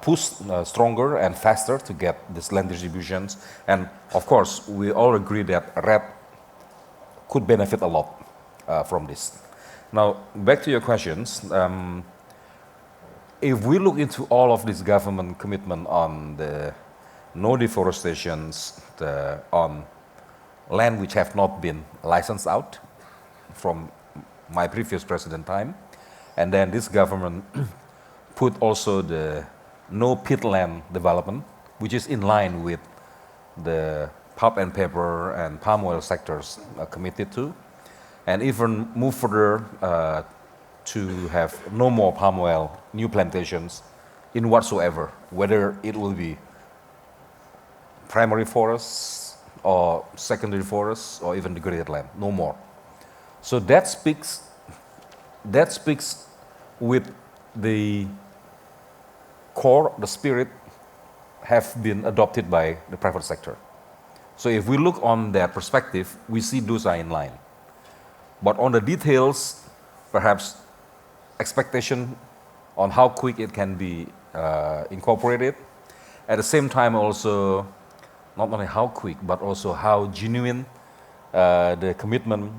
push stronger and faster to get this land distributions. And of course, we all agree that REDD could benefit a lot from this. Now, back to your questions. If we look into all of this government commitment on the no deforestations, on land which have not been licensed out from my previous president time, and then this government put also the no peatland development, which is in line with the pulp and paper and palm oil sectors are committed to, and even move further to have no more palm oil, new plantations in whatsoever, whether it will be primary forests or secondary forests or even degraded land, no more. So that speaks with the core, the spirit have been adopted by the private sector. So if we look on that perspective, we see those are in line. But on the details, perhaps expectation on how quick it can be incorporated. At the same time also, not only how quick, but also how genuine the commitment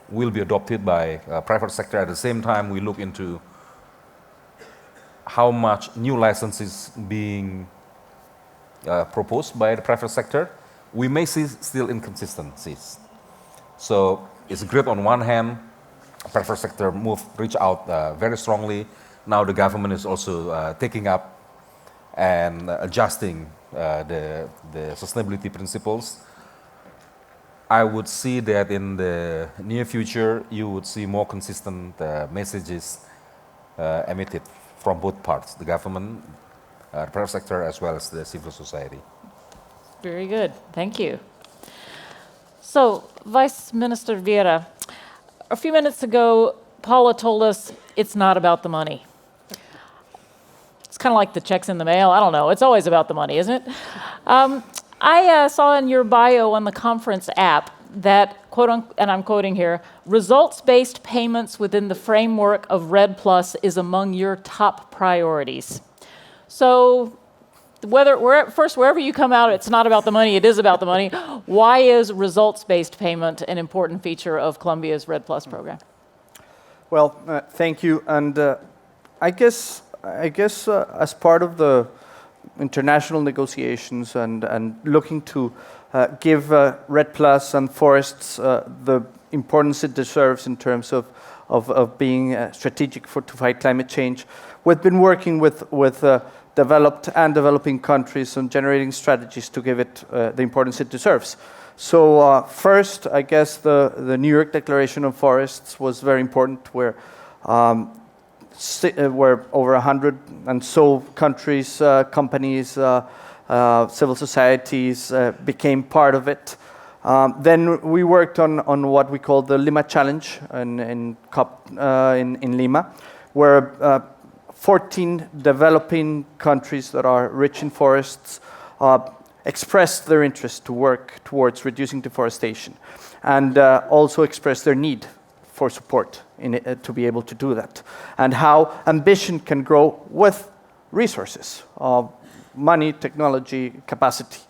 will be adopted by private sector. At the same time, we look into how much new licenses being proposed by the private sector. We may see still inconsistencies. So it's great on one hand, private sector reach out very strongly. Now the government is also taking up and adjusting the sustainability principles. I would see that in the near future, you would see more consistent messages emitted from both parts, the government, the private sector, as well as the civil society. Very good. Thank you. So, Vice Minister Vieira, a few minutes ago, Paula told us it's not about the money. It's kind of like the checks in the mail. I don't know. It's always about the money, isn't it? I saw in your bio on the conference app that, quote, and I'm quoting here, results-based payments within the framework of REDD+ is among your top priorities. So, wherever you come out, it's not about the money, it is about the money. Why is results-based payment an important feature of Colombia's REDD+ program? Well, thank you. And I guess as part of the international negotiations and looking to give REDD+ and forests the importance it deserves in terms of being strategic to fight climate change, we've been working with developed and developing countries on generating strategies to give it the importance it deserves. So first, I guess the New York Declaration on Forests was very important, where over 100 and so countries, companies, civil societies became part of it. Then we worked on what we call the Lima Challenge in Lima, where 14 developing countries that are rich in forests expressed their interest to work towards reducing deforestation, and also expressed their need for support to be able to do that, and how ambition can grow with resources, money, technology, capacity.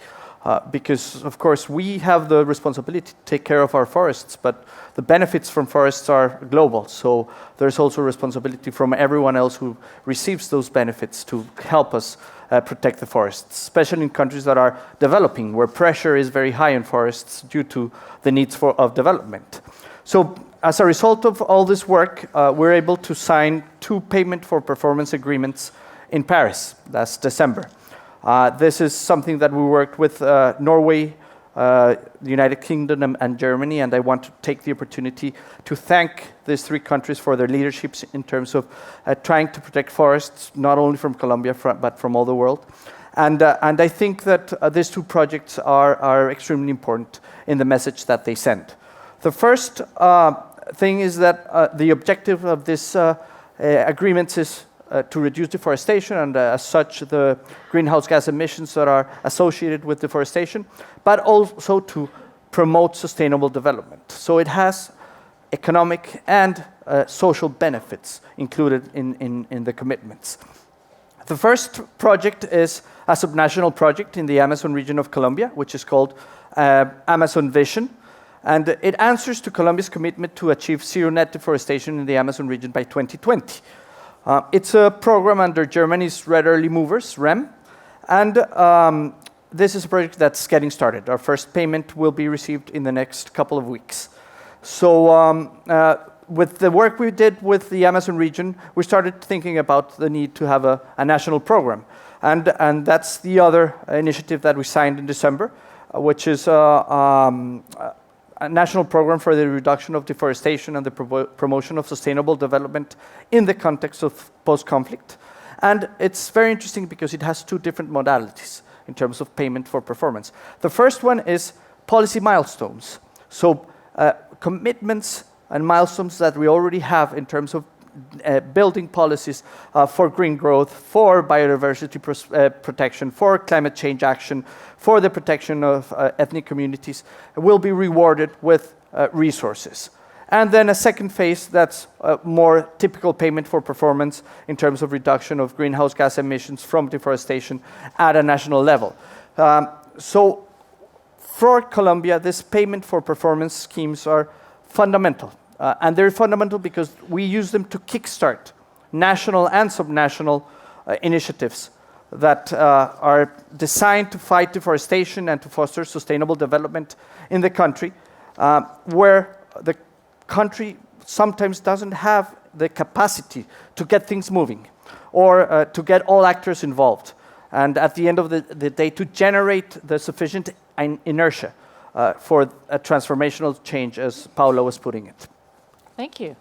Because, of course, we have the responsibility to take care of our forests, but the benefits from forests are global. So there's also responsibility from everyone else who receives those benefits to help us protect the forests, especially in countries that are developing, where pressure is very high in forests due to the needs of development. So as a result of all this work, we're able to sign 2 payment for performance agreements in Paris last December. This is something that we worked with Norway, the United Kingdom, and Germany, and I want to take the opportunity to thank these 3 countries for their leaderships in terms of trying to protect forests, not only from Colombia, but from all the world. And I think that these 2 projects are extremely important in the message that they send. The first thing is that the objective of this agreement is to reduce deforestation and as such the greenhouse gas emissions that are associated with deforestation, but also to promote sustainable development. So it has economic and social benefits included in the commitments. The first project is a subnational project in the Amazon region of Colombia, which is called Amazon Vision. And it answers to Colombia's commitment to achieve zero net deforestation in the Amazon region by 2020. It's a program under Germany's Red Early Movers, REM, and this is a project that's getting started. Our first payment will be received in the next couple of weeks. So with the work we did with the Amazon region, we started thinking about the need to have a national program. And that's the other initiative that we signed in December, which is a national program for the reduction of deforestation and the promotion of sustainable development in the context of post-conflict. And it's very interesting because it has two different modalities in terms of payment for performance. The first one is policy milestones. So commitments and milestones that we already have in terms of building policies for green growth, for biodiversity protection, for climate change action, for the protection of ethnic communities, will be rewarded with resources. And then a second phase that's more typical payment for performance in terms of reduction of greenhouse gas emissions from deforestation at a national level. So for Colombia, this payment for performance schemes are fundamental. And they're fundamental because we use them to kickstart national and subnational initiatives that are designed to fight deforestation and to foster sustainable development in the country, where the country sometimes doesn't have the capacity to get things moving or to get all actors involved. And at the end of the day, to generate the sufficient inertia for a transformational change, as Paula was putting it. Thank you.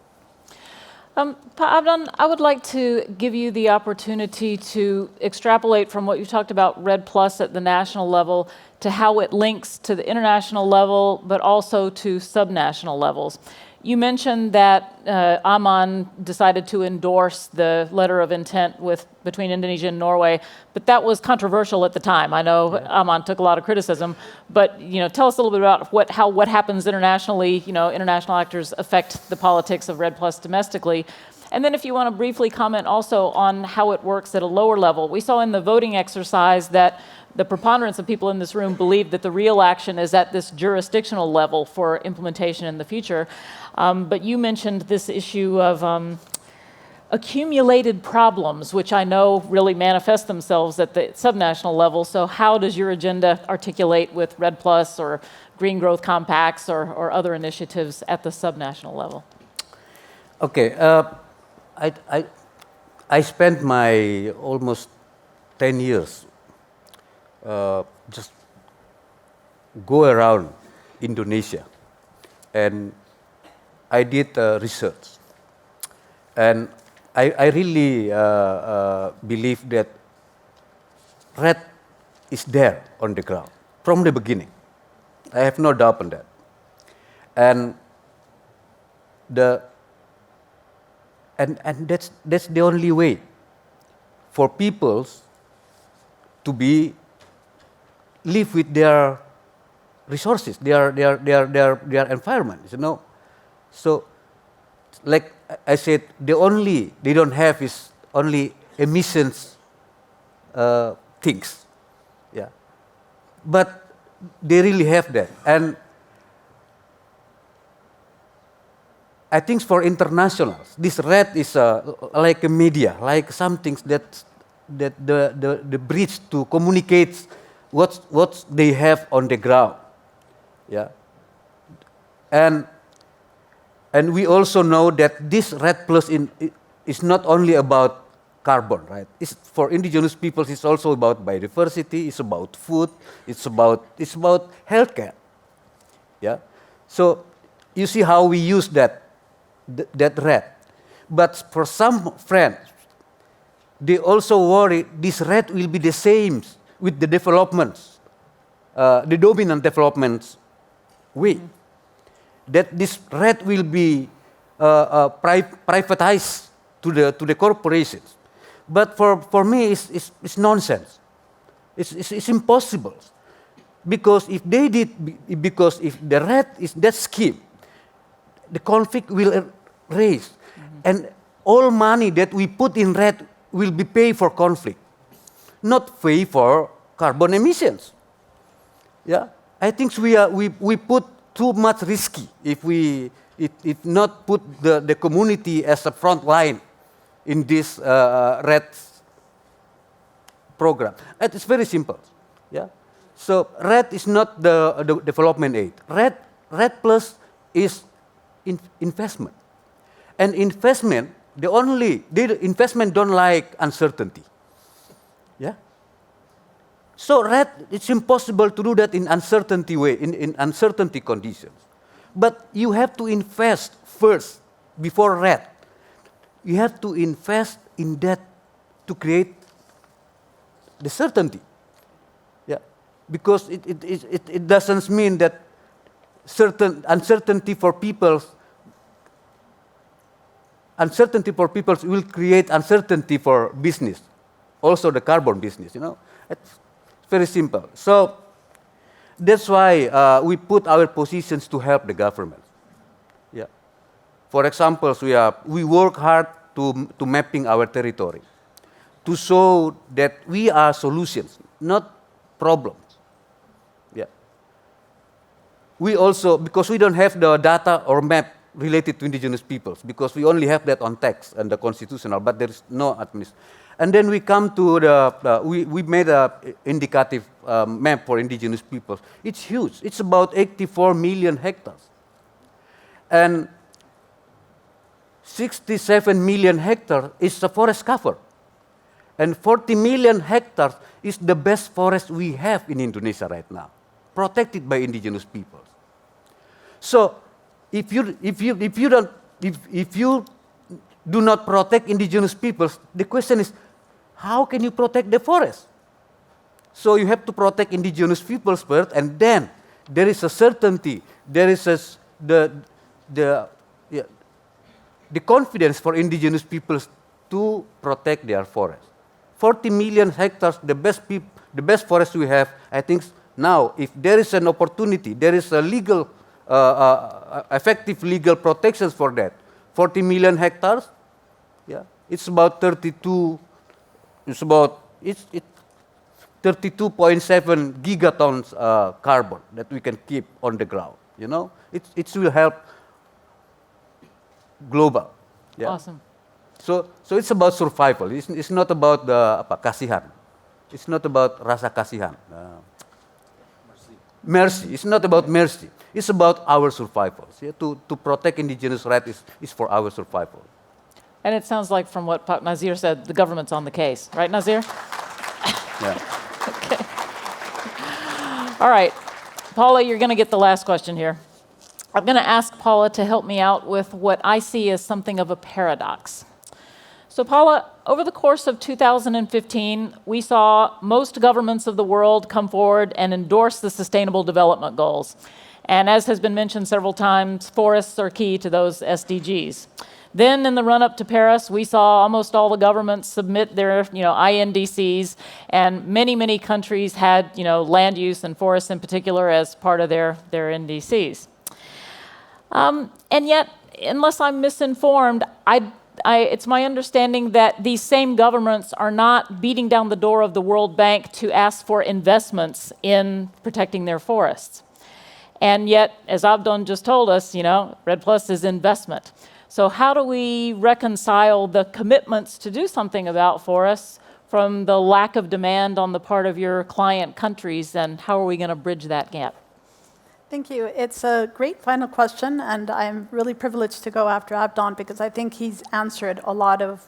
Abdon, I would like to give you the opportunity to extrapolate from what you talked about REDD+ at the national level to how it links to the international level, but also to subnational levels. You mentioned that AMAN decided to endorse the letter of intent between Indonesia and Norway, but that was controversial at the time. I know AMAN took a lot of criticism, but tell us a little bit about what happens internationally. International actors affect the politics of REDD+ domestically. And then if you want to briefly comment also on how it works at a lower level. We saw in the voting exercise that the preponderance of people in this room believe that the real action is at this jurisdictional level for implementation in the future. But you mentioned this issue of accumulated problems, which I know really manifest themselves at the subnational level. So how does your agenda articulate with REDD+ or green growth compacts or other initiatives at the subnational level? Okay, I spent my almost 10 years just go around Indonesia, and I did research, and I really believe that REDD is there on the ground from the beginning. I have no doubt on that, and that's the only way for peoples to live with their resources, their environment, So, like I said, they don't have is only emissions things, But they really have that, and I think for internationals, this REDD is like a media, like something that the bridge to communicate what they have on the ground, and we also know that this REDD+ is not only about carbon, right? It's for indigenous peoples. It's also about biodiversity. It's about food. It's about healthcare, So you see how we use that REDD. But for some friends, they also worry this REDD will be the same with the developments, the dominant developments way. That this REDD will be privatized to the corporations. But for me, it's nonsense. It's impossible, because if the REDD is that scheme, the conflict will raise, and all money that we put in REDD will be paid for conflict, not pay for carbon emissions. I think we put too much risky if not put the community as a front line in this REDD program. It's very simple. So REDD is not the development aid. REDD+ is investment, and investment investment don't like uncertainty. So REDD, it's impossible to do that in uncertainty way, in uncertainty conditions. But you have to invest first before REDD. You have to invest in that to create the certainty. Yeah, because it doesn't mean that certain uncertainty for peoples will create uncertainty for business, also the carbon business. You know, it's very simple. So that's why we put our positions to help the government. Yeah. For example, we work hard to mapping our territory, to show that we are solutions, not problems. Yeah. We also, because we don't have the data or map related to indigenous peoples, because we only have that on text and the constitutional, but there is no administration. And then we come to we made a indicative map for indigenous peoples. It's huge. It's about 84 million hectares. And 67 million hectares is the forest cover. And 40 million hectares is the best forest we have in Indonesia right now, protected by indigenous peoples. So if you do not protect indigenous peoples, the question is, how can you protect the forest? So you have to protect indigenous peoples first, and then there is a certainty, there is the confidence for indigenous peoples to protect their forest. 40 million hectares, the best forest we have. I think now, if there is an opportunity, there is a legal, effective legal protections for that. 40 million hectares, yeah, it's about 32. It's 32.7 gigatons carbon that we can keep on the ground. You know, it will help global. Yeah. Awesome. So it's about survival. It's not about the kasihan. It's not about rasa kasihan. Mercy. It's not about mercy. It's about our survival. Yeah? To protect indigenous rights is for our survival. And it sounds like from what Nazir said, the government's on the case. Right, Nazir? Yeah. Okay. All right. Paula, you're going to get the last question here. I'm going to ask Paula to help me out with what I see as something of a paradox. So, Paula, over the course of 2015, we saw most governments of the world come forward and endorse the Sustainable Development Goals. And as has been mentioned several times, forests are key to those SDGs. Then in the run-up to Paris, we saw almost all the governments submit their INDCs, and many countries had land use and forests in particular as part of their NDCs. And yet, unless I'm misinformed, it's my understanding that these same governments are not beating down the door of the World Bank to ask for investments in protecting their forests. And yet, as Abdon just told us, REDD Plus is investment. So how do we reconcile the commitments to do something about forests from the lack of demand on the part of your client countries, and how are we going to bridge that gap? Thank you. It's a great final question, and I'm really privileged to go after Abdon because I think he's answered a lot of,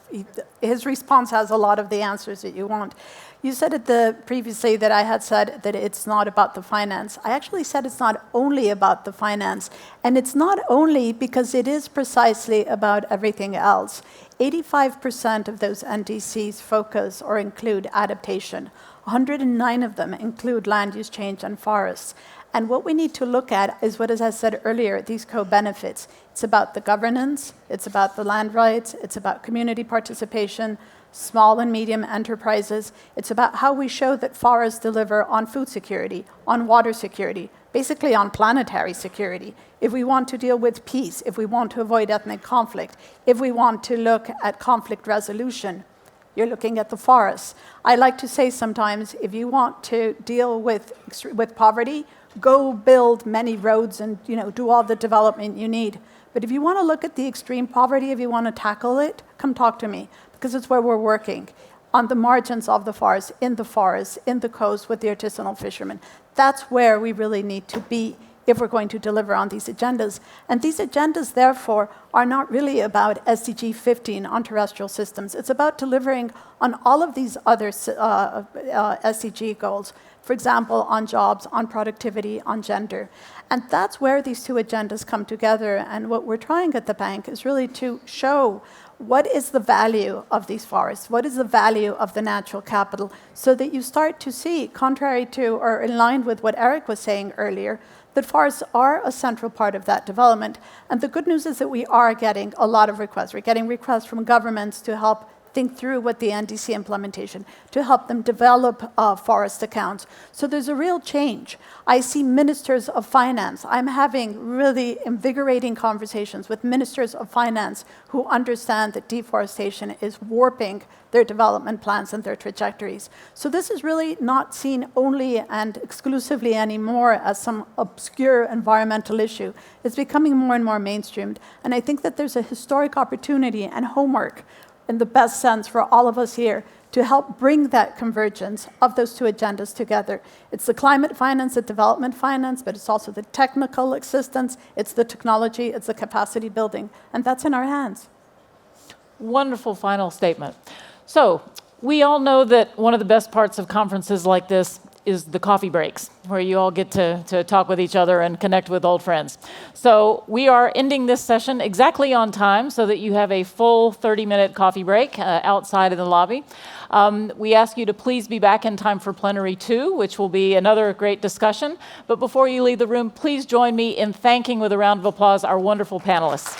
his response has a lot of the answers that you want. You said it previously that I had said that it's not about the finance. I actually said it's not only about the finance, and it's not only because it is precisely about everything else. 85% of those NDCs focus or include adaptation. 109 of them include land use change and forests. And what we need to look at is what, as I said earlier, these co-benefits. It's about the governance, it's about the land rights, it's about community participation, small and medium enterprises. It's about how we show that forests deliver on food security, on water security, basically on planetary security. If we want to deal with peace, if we want to avoid ethnic conflict, if we want to look at conflict resolution, you're looking at the forests. I like to say sometimes, if you want to deal with poverty, go build many roads and do all the development you need. But if you want to look at the extreme poverty, if you want to tackle it, come talk to me, because it's where we're working, on the margins of the forest, in the coast with the artisanal fishermen. That's where we really need to be if we're going to deliver on these agendas. And these agendas, therefore, are not really about SDG 15 on terrestrial systems. It's about delivering on all of these other SDG goals, for example, on jobs, on productivity, on gender. And that's where these two agendas come together. And what we're trying at the bank is really to show what is the value of these forests, what is the value of the natural capital, so that you start to see, contrary to or in line with what Eric was saying earlier, that forests are a central part of that development. And the good news is that we are getting a lot of requests. We're getting requests from governments to help think through what the NDC implementation, to help them develop forest accounts. So there's a real change. I see ministers of finance. I'm having really invigorating conversations with ministers of finance who understand that deforestation is warping their development plans and their trajectories. So this is really not seen only and exclusively anymore as some obscure environmental issue. It's becoming more and more mainstreamed. And I think that there's a historic opportunity and homework in the best sense for all of us here to help bring that convergence of those two agendas together. It's the climate finance, the development finance, but it's also the technical assistance, it's the technology, it's the capacity building, and that's in our hands. Wonderful final statement. So, we all know that one of the best parts of conferences like this is the coffee breaks, where you all get to talk with each other and connect with old friends. So we are ending this session exactly on time so that you have a full 30-minute coffee break outside in the lobby. We ask you to please be back in time for Plenary 2, which will be another great discussion. But before you leave the room, please join me in thanking with a round of applause our wonderful panelists.